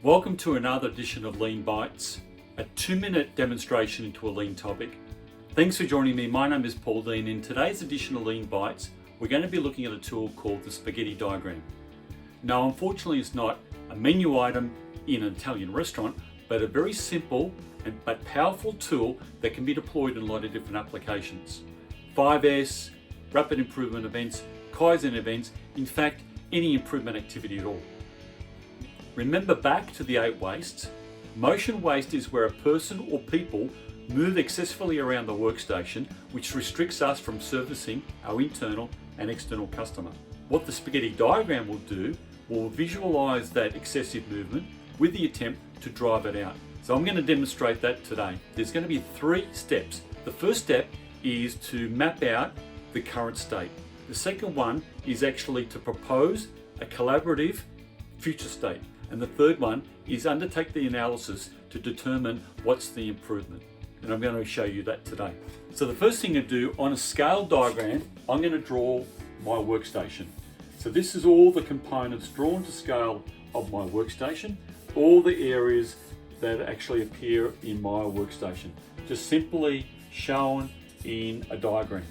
Welcome to another edition of Lean Bites, a 2-minute demonstration into a lean topic. Thanks for joining me. My name is Paul Dean. In today's edition of Lean Bites, we're going to be looking at a tool called the spaghetti diagram. Now, unfortunately, it's not a menu item in an Italian restaurant, but a very simple but powerful tool that can be deployed in a lot of different applications. 5S, rapid improvement events, Kaizen events, in fact, any improvement activity at all. Remember back to the 8 wastes. Motion waste is where a person or people move excessively around the workstation, which restricts us from servicing our internal and external customer. What the spaghetti diagram will do will visualize that excessive movement with the attempt to drive it out. So I'm going to demonstrate that today. There's going to be 3 steps. The first step is to map out the current state. The second one is actually to propose a collaborative future state. And the third one is undertake the analysis to determine what's the improvement. And I'm going to show you that today. So the first thing to do on a scale diagram, I'm going to draw my workstation. So this is all the components drawn to scale of my workstation, all the areas that actually appear in my workstation, just simply shown in a diagram.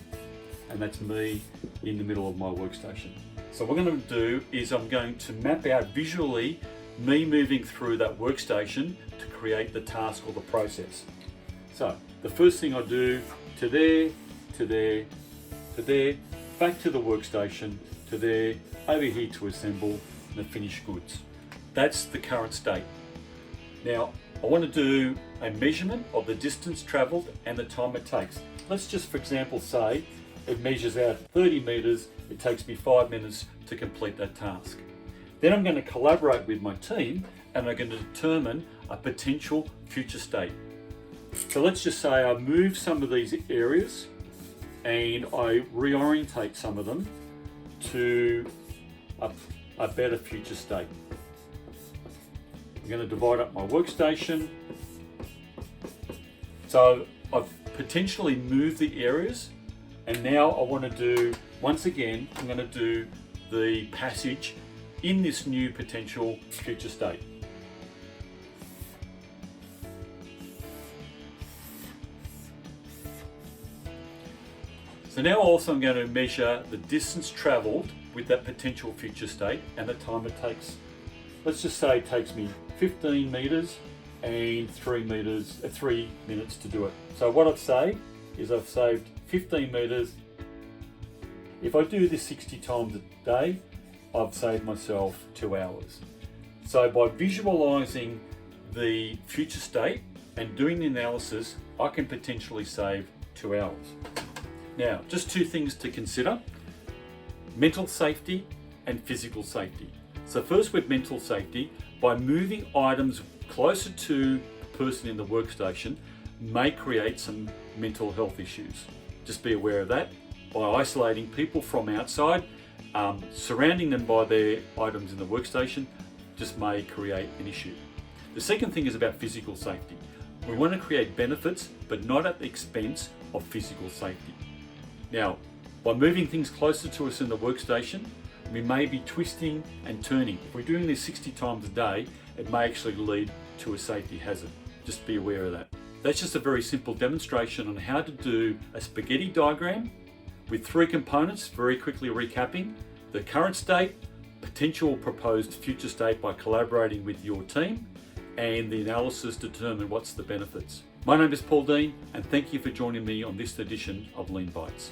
And that's me in the middle of my workstation. So what I'm going to do is I'm going to map out visually me moving through that workstation to create the task or the process. So the first thing I do, to there, to there, to there, back to the workstation, to there, over here to assemble the finished goods. That's the current state. Now I want to do a measurement of the distance traveled and the time it takes. Let's just, for example, say it measures out 30 meters, it takes me 5 minutes to complete that task. Then I'm going to collaborate with my team and I'm going to determine a potential future state. So let's just say I move some of these areas and I reorientate some of them to a better future state. I'm going to divide up my workstation. So I've potentially moved the areas, and now I want to do, once again, I'm going to do the passage in this new potential future state. So now also I'm going to measure the distance traveled with that potential future state and the time it takes. Let's just say it takes me 15 meters and 3 minutes to do it. So what I've saved is I've saved 15 meters. If I do this 60 times a day, I've saved myself 2 hours. So by visualizing the future state and doing the analysis, I can potentially save 2 hours. Now, just 2 things to consider: mental safety and physical safety. So first, with mental safety, by moving items closer to the person in the workstation may create some mental health issues. Just be aware of that. By isolating people from outside, surrounding them by their items in the workstation just may create an issue. The second thing is about physical safety. We want to create benefits, but not at the expense of physical safety. Now, by moving things closer to us in the workstation, we may be twisting and turning. If we're doing this 60 times a day, it may actually lead to a safety hazard. Just be aware of that. That's just a very simple demonstration on how to do a spaghetti diagram with 3 components, very quickly recapping: the current state, potential proposed future state by collaborating with your team, and the analysis to determine what's the benefits. My name is Paul Dean, and thank you for joining me on this edition of Lean Bites.